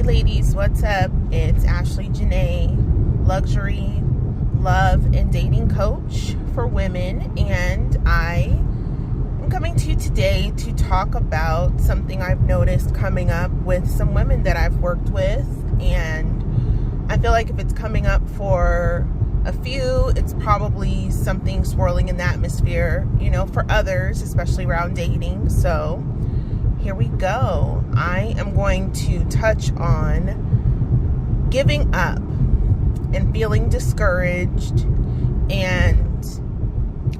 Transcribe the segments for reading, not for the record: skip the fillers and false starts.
ladies, what's up? It's Ashley Janae, luxury, love, and dating coach for women, and I am coming to you today to talk about something I've noticed coming up with some women that I've worked with. And I feel like if it's coming up for a few, it's probably something swirling in the atmosphere, for others, especially around dating. So here we go. I am going to touch on giving up and feeling discouraged and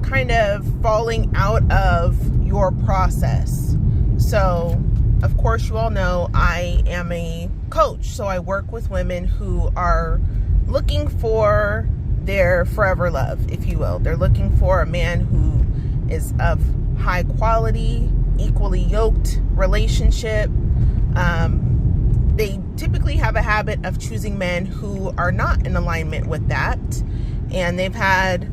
kind of falling out of your process. So, of course, you all know I am a coach. So I work with women who are looking for their forever love, if you will. They're looking for a man who is of high quality, equally yoked relationship. They typically have a habit of choosing men who are not in alignment with that, and they've had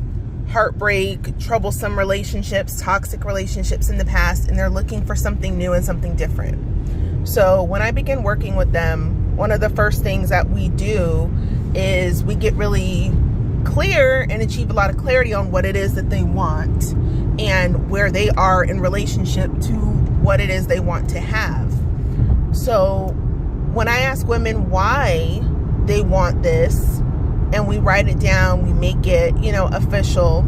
heartbreak, troublesome relationships, toxic relationships in the past, and they're looking for something new and something different. So when I begin working with them, one of the first things that we do is we get really clear and achieve a lot of clarity on what it is that they want and where they are in relationship to what it is they want to have. So when I ask women why they want this and we write it down, we make it, official,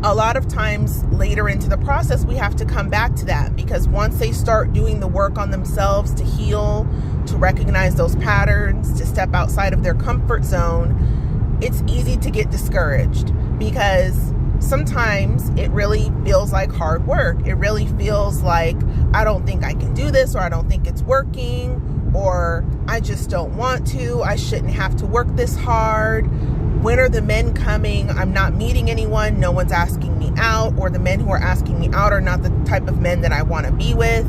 a lot of times later into the process, we have to come back to that, because once they start doing the work on themselves to heal, to recognize those patterns, to step outside of their comfort zone, it's easy to get discouraged, because sometimes it really feels like hard work. It really feels like, I don't think I can do this, or I don't think it's working, or I just don't want to. I shouldn't have to work this hard. When are the men coming? I'm not meeting anyone. No one's asking me out, or the men who are asking me out are not the type of men that I want to be with.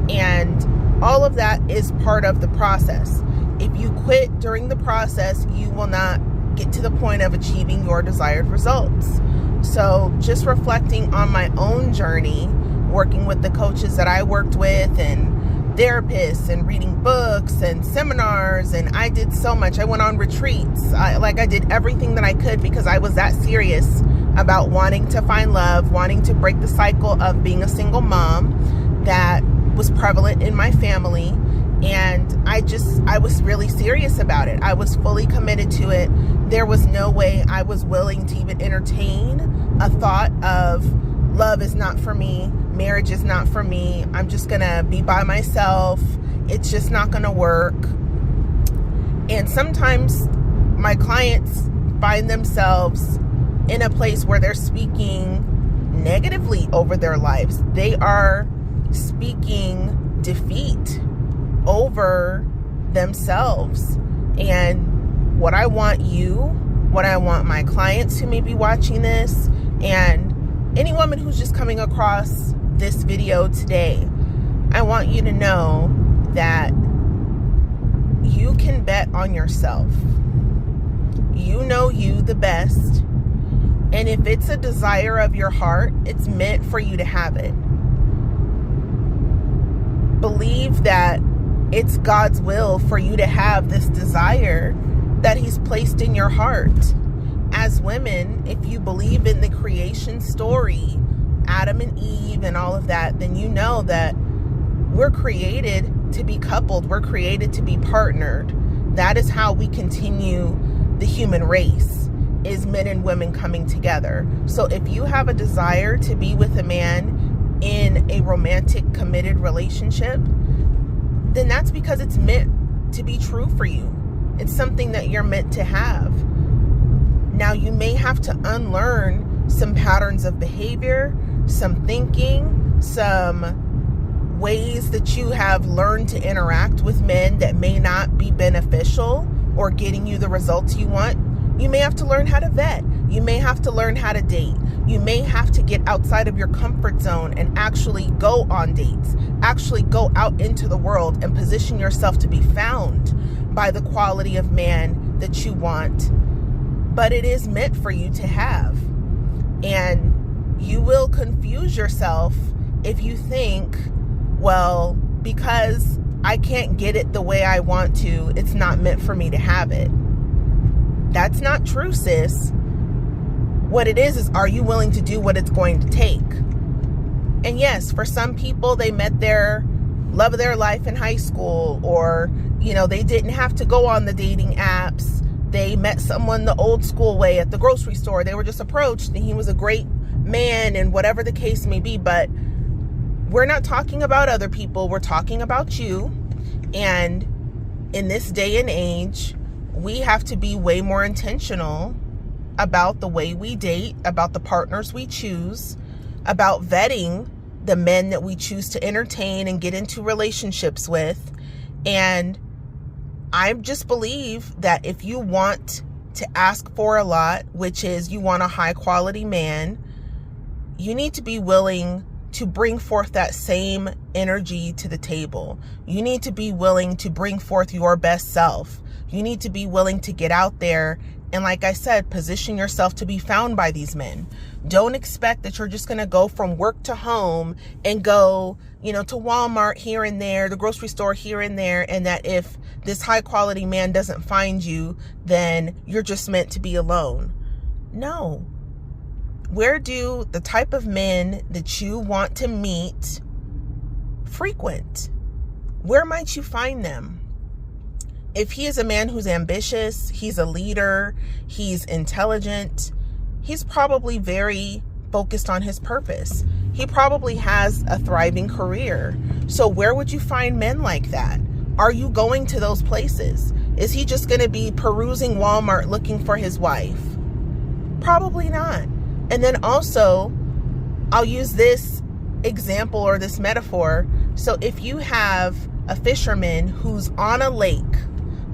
And all of that is part of the process. If you quit during the process, you will not get to the point of achieving your desired results. So just reflecting on my own journey, working with the coaches that I worked with and therapists and reading books and seminars, and I did so much. I went on retreats. I did everything that I could, because I was that serious about wanting to find love, wanting to break the cycle of being a single mom that was prevalent in my family. And I was really serious about it. I was fully committed to it. There was no way I was willing to even entertain a thought of love is not for me, marriage is not for me, I'm just gonna be by myself, it's just not gonna work. And sometimes my clients find themselves in a place where they're speaking negatively over their lives. They are speaking defeat over themselves. And what I want my clients who may be watching this, and any woman who's just coming across this video today, I want you to know that you can bet on yourself. You know you the best. And if it's a desire of your heart, it's meant for you to have it. Believe that it's God's will for you to have this desire that He's placed in your heart. As women, if you believe in the creation story, Adam and Eve and all of that, then you know that we're created to be coupled. We're created to be partnered. That is how we continue the human race, is men and women coming together. So if you have a desire to be with a man in a romantic, committed relationship, then that's because it's meant to be true for you. It's something that you're meant to have. Now, you may have to unlearn some patterns of behavior, some thinking, some ways that you have learned to interact with men that may not be beneficial or getting you the results you want. You may have to learn how to vet. You may have to learn how to date. You may have to get outside of your comfort zone and actually go on dates, actually go out into the world and position yourself to be found by the quality of man that you want. But it is meant for you to have. And you will confuse yourself if you think, well, because I can't get it the way I want to, it's not meant for me to have it. That's not true, sis. What it is, are you willing to do what it's going to take? And yes, for some people, they met their love of their life in high school, or, they didn't have to go on the dating apps. They met someone the old school way at the grocery store. They were just approached and he was a great man, and whatever the case may be. But we're not talking about other people. We're talking about you. And in this day and age, we have to be way more intentional about the way we date, about the partners we choose, about vetting the men that we choose to entertain and get into relationships with. And I just believe that if you want to ask for a lot, which is you want a high quality man, you need to be willing to bring forth that same energy to the table. You need to be willing to bring forth your best self. You need to be willing to get out there and, like I said, position yourself to be found by these men. Don't expect that you're just going to go from work to home and go, to Walmart here and there, the grocery store here and there, and that if this high quality man doesn't find you, then you're just meant to be alone. No. Where do the type of men that you want to meet frequent? Where might you find them? If he is a man who's ambitious, he's a leader, he's intelligent, he's probably very focused on his purpose. He probably has a thriving career. So where would you find men like that? Are you going to those places? Is he just going to be perusing Walmart looking for his wife? Probably not. And then also, I'll use this example or this metaphor. So if you have a fisherman who's on a lake,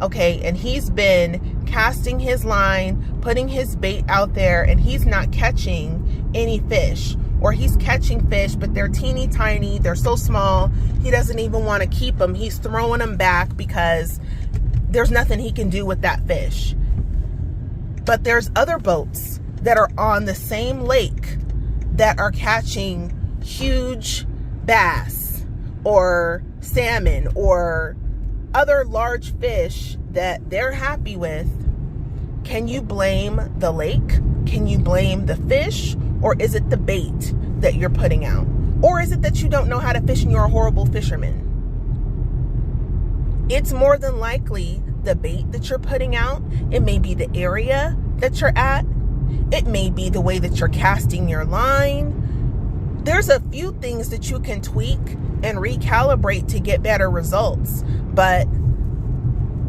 okay, and he's been casting his line, putting his bait out there, and he's not catching any fish, or he's catching fish, but they're teeny tiny, they're so small, he doesn't even want to keep them. He's throwing them back because there's nothing he can do with that fish. But there's other boats that are on the same lake that are catching huge bass or salmon or other large fish that they're happy with. Can you blame the lake? Can you blame the fish? Or is it the bait that you're putting out? Or is it that you don't know how to fish and you're a horrible fisherman? It's more than likely the bait that you're putting out. It may be the area that you're at. It may be the way that you're casting your line. There's a few things that you can tweak and recalibrate to get better results. But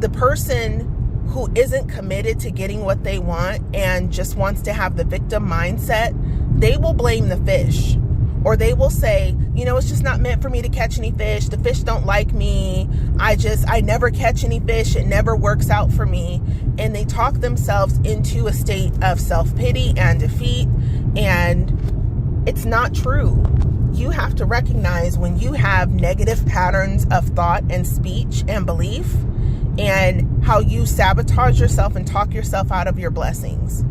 the person who isn't committed to getting what they want and just wants to have the victim mindset, they will blame the fish. Or they will say, it's just not meant for me to catch any fish. The fish don't like me. I never catch any fish. It never works out for me. And they talk themselves into a state of self-pity and defeat. And it's not true. You have to recognize when you have negative patterns of thought and speech and belief, and how you sabotage yourself and talk yourself out of your blessings.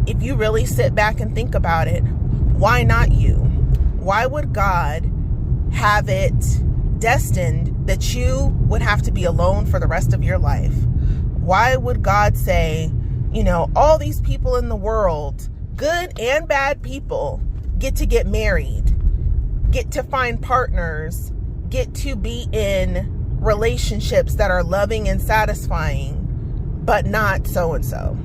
If you really sit back and think about it, why not you? Why would God have it destined that you would have to be alone for the rest of your life? Why would God say, all these people in the world, good and bad people, get married, get to find partners, get to be in relationships that are loving and satisfying, but not so-and-so,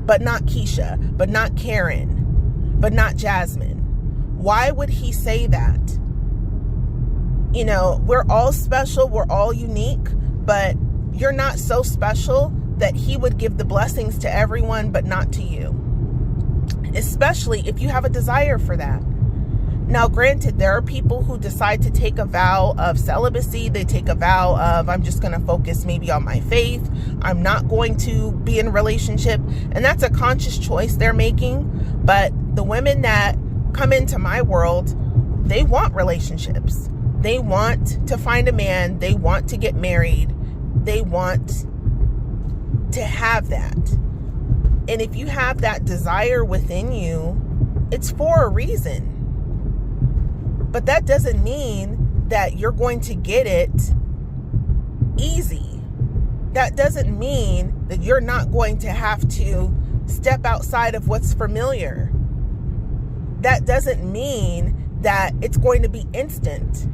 but not Keisha, but not Karen, but not Jasmine? Why would he say that? We're all special, we're all unique, but you're not so special that he would give the blessings to everyone, but not to you. Especially if you have a desire for that. Now, granted, there are people who decide to take a vow of celibacy. They take a vow of, I'm just going to focus maybe on my faith. I'm not going to be in a relationship. And that's a conscious choice they're making. But the women that come into my world, they want relationships. They want to find a man. They want to get married. They want to have that. And if you have that desire within you, it's for a reason. But that doesn't mean that you're going to get it that doesn't mean that you're not going to have to step outside of what's familiar. That doesn't mean that it's going to be instant,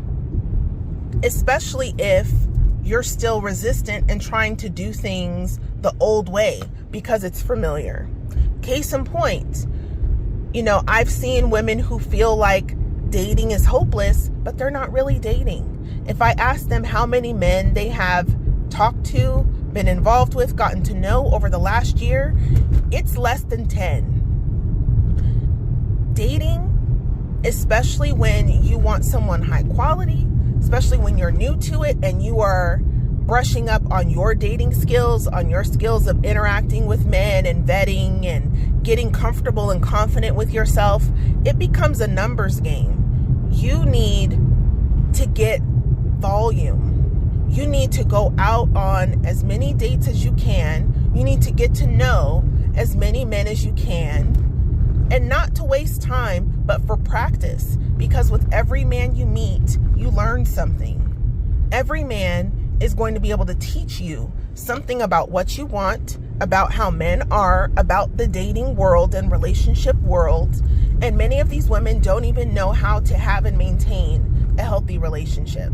especially if you're still resistant and trying to do things the old way because it's familiar. Case in point, I've seen women who feel like dating is hopeless, but they're not really dating. If I ask them how many men they have talked to, been involved with, gotten to know over the last year, it's less than 10. Dating, especially when you want someone high quality, especially when you're new to it and you are brushing up on your dating skills, on your skills of interacting with men and vetting and getting comfortable and confident with yourself, it becomes a numbers game. You need to get volume. You need to go out on as many dates as you can. You need to get to know as many men as you can, and not to waste time, but for practice, because with every man you meet, you learn something. Every man is going to be able to teach you something about what you want, about how men are, about the dating world and relationship world. And many of these women don't even know how to have and maintain a healthy relationship.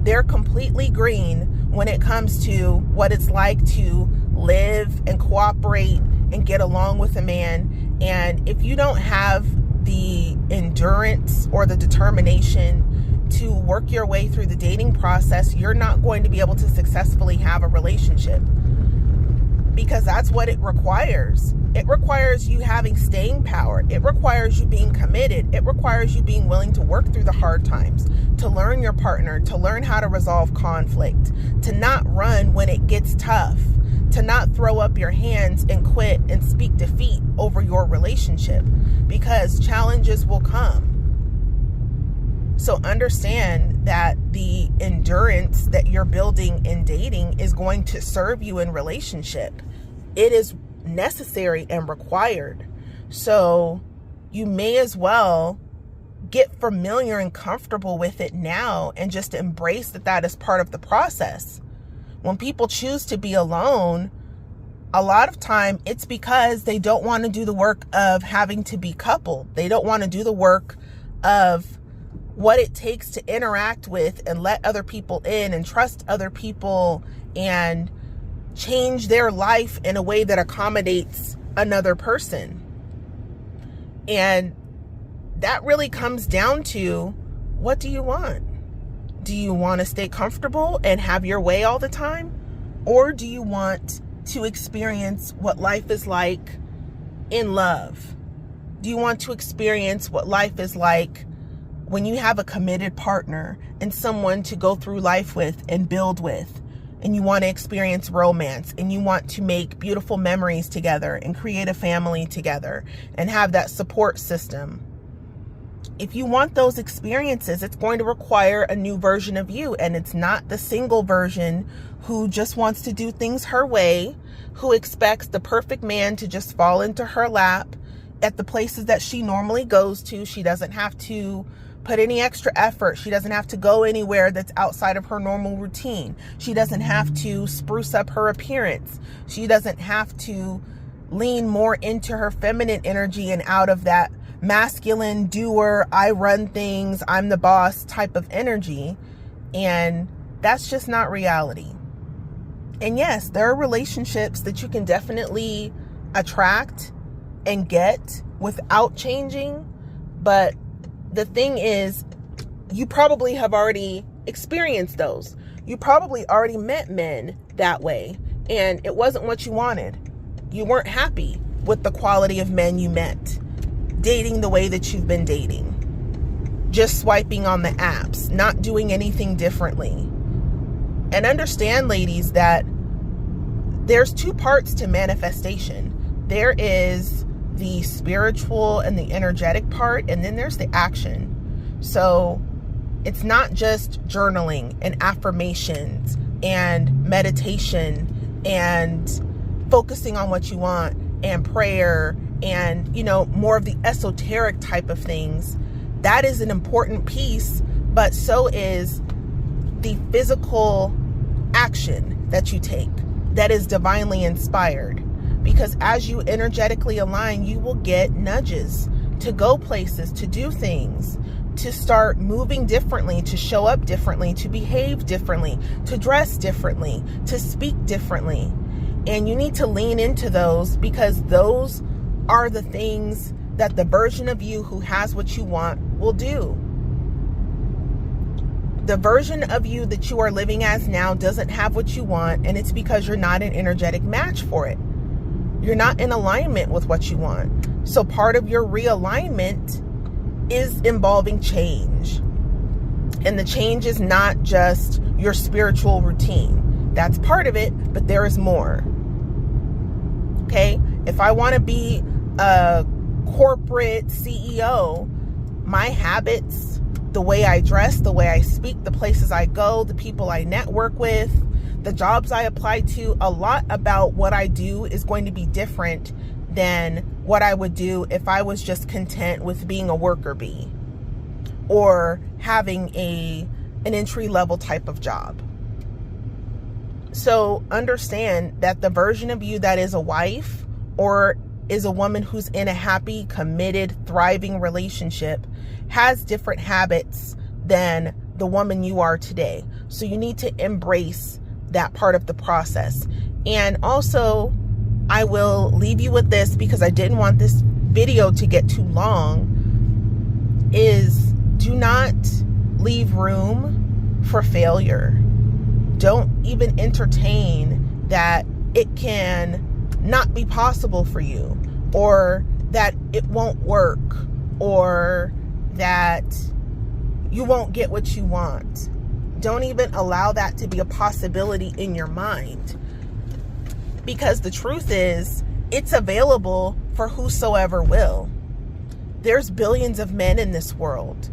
They're completely green when it comes to what it's like to live and cooperate and get along with a man. And if you don't have the endurance or the determination to work your way through the dating process, you're not going to be able to successfully have a relationship, because that's what it requires. It requires you having staying power. It requires you being committed. It requires you being willing to work through the hard times, to learn your partner, to learn how to resolve conflict, to not run when it gets tough, to not throw up your hands and quit and speak defeat over your relationship, because challenges will come. So understand that the endurance that you're building in dating is going to serve you in relationship. It is necessary and required. So you may as well get familiar and comfortable with it now and just embrace that is part of the process. When people choose to be alone, a lot of time it's because they don't want to do the work of having to be coupled. They don't want to do the work of what it takes to interact with and let other people in and trust other people and change their life in a way that accommodates another person. And that really comes down to, what do you want? Do you want to stay comfortable and have your way all the time? Or do you want to experience what life is like in love? Do you want to experience what life is like when you have a committed partner and someone to go through life with and build with, and you want to experience romance, and you want to make beautiful memories together and create a family together and have that support system? If you want those experiences, it's going to require a new version of you. And it's not the single version who just wants to do things her way, who expects the perfect man to just fall into her lap at the places that she normally goes to. She doesn't have to put any extra effort. She doesn't have to go anywhere that's outside of her normal routine. She doesn't have to spruce up her appearance. She doesn't have to lean more into her feminine energy and out of that masculine doer, I run things, I'm the boss type of energy. And that's just not reality. And yes, there are relationships that you can definitely attract and get without changing. But the thing is, you probably have already experienced those. You probably already met men that way, and it wasn't what you wanted. You weren't happy with the quality of men you met, dating the way that you've been dating, just swiping on the apps, not doing anything differently. And understand, ladies, that there's two parts to manifestation. There is the spiritual and the energetic part, and then there's the action. So it's not just journaling and affirmations and meditation and focusing on what you want and prayer and, more of the esoteric type of things. That is an important piece, but so is the physical action that you take. that is divinely inspired. Because as you energetically align, you will get nudges to go places, to do things, to start moving differently, to show up differently, to behave differently, to dress differently, to speak differently. And you need to lean into those, because those are the things that the version of you who has what you want will do. The version of you that you are living as now doesn't have what you want, and it's because you're not an energetic match for it. You're not in alignment with what you want. So part of your realignment is involving change. And the change is not just your spiritual routine. That's part of it, but there is more. Okay? If I want to be a corporate CEO, my habits, the way I dress, the way I speak, the places I go, the people I network with, the jobs I apply to, a lot about what I do is going to be different than what I would do if I was just content with being a worker bee or having an entry-level type of job. So understand that the version of you that is a wife or is a woman who's in a happy, committed, thriving relationship has different habits than the woman you are today. So you need to embrace that part of the process. And also, I will leave you with this, because I didn't want this video to get too long, is do not leave room for failure. Don't even entertain that it can not be possible for you, or that it won't work, or that you won't get what you want. Don't even allow that to be a possibility in your mind. Because the truth is, it's available for whosoever will. There's billions of men in this world.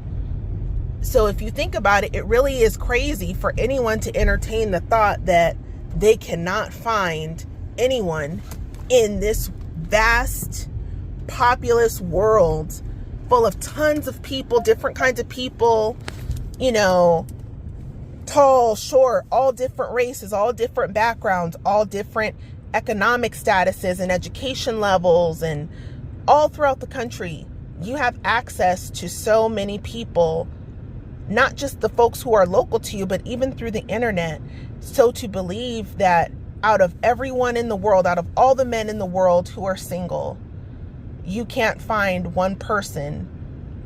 So if you think about it, it really is crazy for anyone to entertain the thought that they cannot find anyone in this vast, populous world full of tons of people, different kinds of people, tall, short, all different races, all different backgrounds, all different economic statuses and education levels, and all throughout the country. You have access to so many people, not just the folks who are local to you, but even through the internet. So to believe that out of everyone in the world, out of all the men in the world who are single, you can't find one person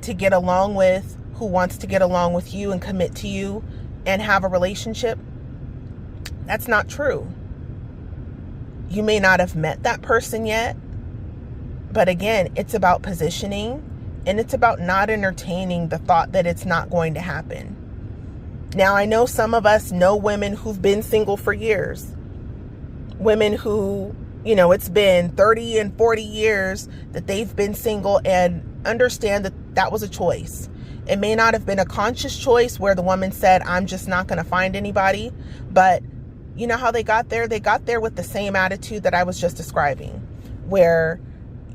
to get along with, who wants to get along with you and commit to you and have a relationship, that's not true. You may not have met that person yet, but again, it's about positioning, and it's about not entertaining the thought that it's not going to happen. Now, I know some of us know women who've been single for years. Women who, it's been 30 and 40 years that they've been single, and understand that that was a choice. It may not have been a conscious choice where the woman said, I'm just not going to find anybody. But you know how they got there? They got there with the same attitude that I was just describing, where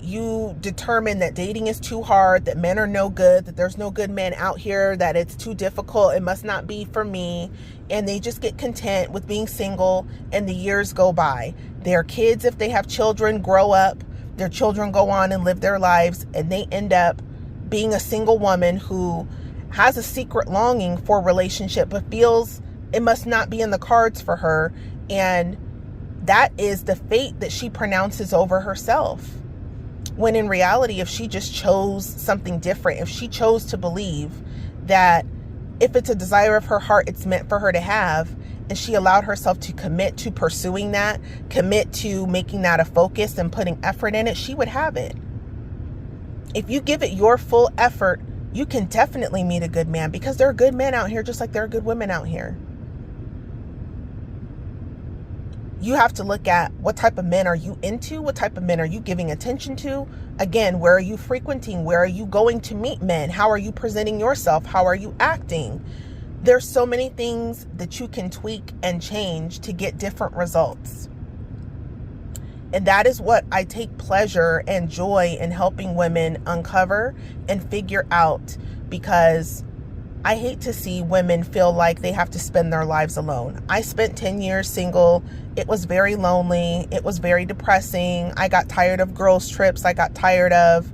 you determine that dating is too hard, that men are no good, that there's no good men out here, that it's too difficult, it must not be for me. And they just get content with being single, and the years go by. Their kids, if they have children, grow up, their children go on and live their lives, and they end up being a single woman who has a secret longing for a relationship, but feels it must not be in the cards for her. And that is the fate that she pronounces over herself. When in reality, if she just chose something different, if she chose to believe that if it's a desire of her heart, it's meant for her to have, and she allowed herself to commit to pursuing that, commit to making that a focus and putting effort in it, she would have it. If you give it your full effort, you can definitely meet a good man, because there are good men out here just like there are good women out here. You have to look at what type of men are you into? What type of men are you giving attention to? Again, where are you frequenting? Where are you going to meet men? How are you presenting yourself? How are you acting? There's so many things that you can tweak and change to get different results. And that is what I take pleasure and joy in helping women uncover and figure out, because I hate to see women feel like they have to spend their lives alone. I spent 10 years single. It was very lonely. It was very depressing. I got tired of girls' trips. I got tired of,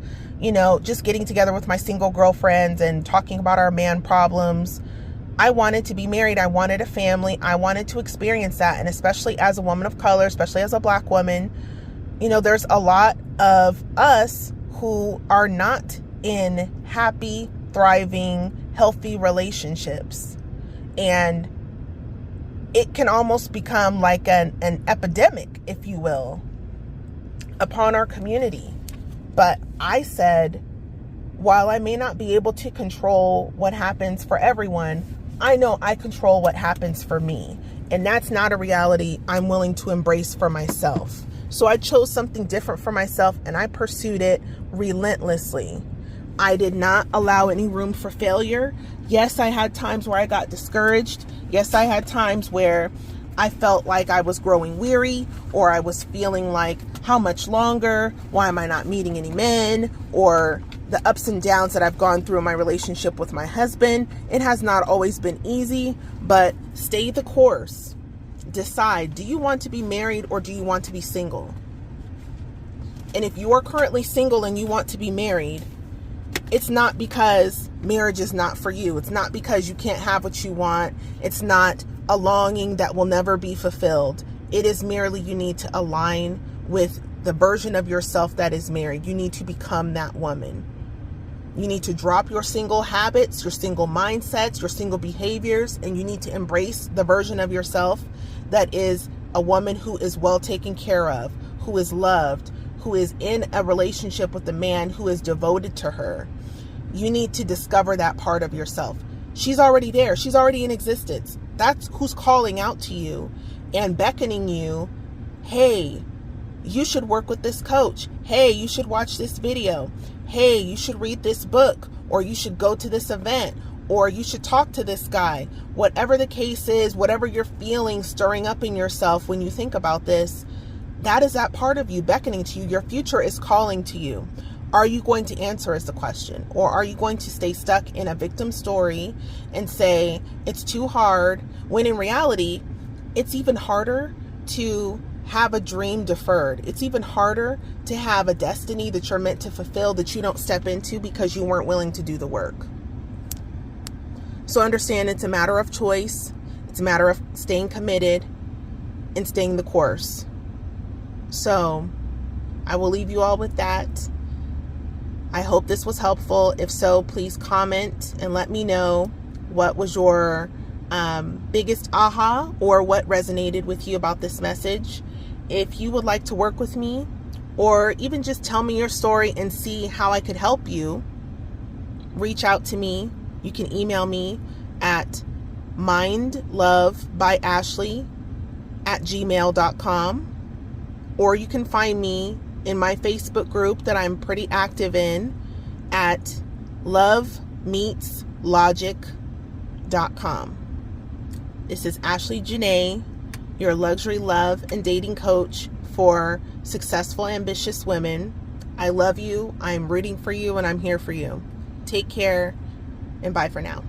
just getting together with my single girlfriends and talking about our man problems. I wanted to be married. I wanted a family. I wanted to experience that. And especially as a woman of color, especially as a Black woman, there's a lot of us who are not in happy, thriving, healthy relationships. And it can almost become like an epidemic, if you will, upon our community. But I said, while I may not be able to control what happens for everyone, I know I control what happens for me. And that's not a reality I'm willing to embrace for myself. So I chose something different for myself, and I pursued it relentlessly. I did not allow any room for failure. Yes, I had times where I got discouraged. Yes, I had times where I felt like I was growing weary, or I was feeling like, how much longer? Why am I not meeting any men? Or the ups and downs that I've gone through in my relationship with my husband. It has not always been easy, but stay the course. Decide, do you want to be married or do you want to be single? And if you are currently single and you want to be married, it's not because marriage is not for you. It's not because you can't have what you want. It's not a longing that will never be fulfilled. It is merely you need to align with the version of yourself that is married. You need to become that woman. You need to drop your single habits, your single mindsets, your single behaviors, and you need to embrace the version of yourself that is a woman who is well taken care of, who is loved, who is in a relationship with a man who is devoted to her. You need to discover that part of yourself. She's already there. She's already in existence. That's who's calling out to you and beckoning you. Hey, you should work with this coach. Hey, you should watch this video. Hey, you should read this book, or you should go to this event, or you should talk to this guy. Whatever the case is, whatever you're feeling stirring up in yourself when you think about this, that is that part of you beckoning to you. Your future is calling to you. Are you going to answer is the question? Or are you going to stay stuck in a victim story and say, it's too hard, when in reality, it's even harder to have a dream deferred. It's even harder to have a destiny that you're meant to fulfill that you don't step into because you weren't willing to do the work. So understand, it's a matter of choice. It's a matter of staying committed and staying the course. So I will leave you all with that. I hope this was helpful. If so, please comment and let me know what was your biggest aha or what resonated with you about this message. If you would like to work with me, or even just tell me your story and see how I could help you, reach out to me. You can email me at mindlovebyashley@gmail.com, or you can find me in my Facebook group that I'm pretty active in at lovemeetslogic.com. This is Ashley Janae, your luxury love and dating coach for successful, ambitious women. I love you. I'm rooting for you, and I'm here for you. Take care, and bye for now.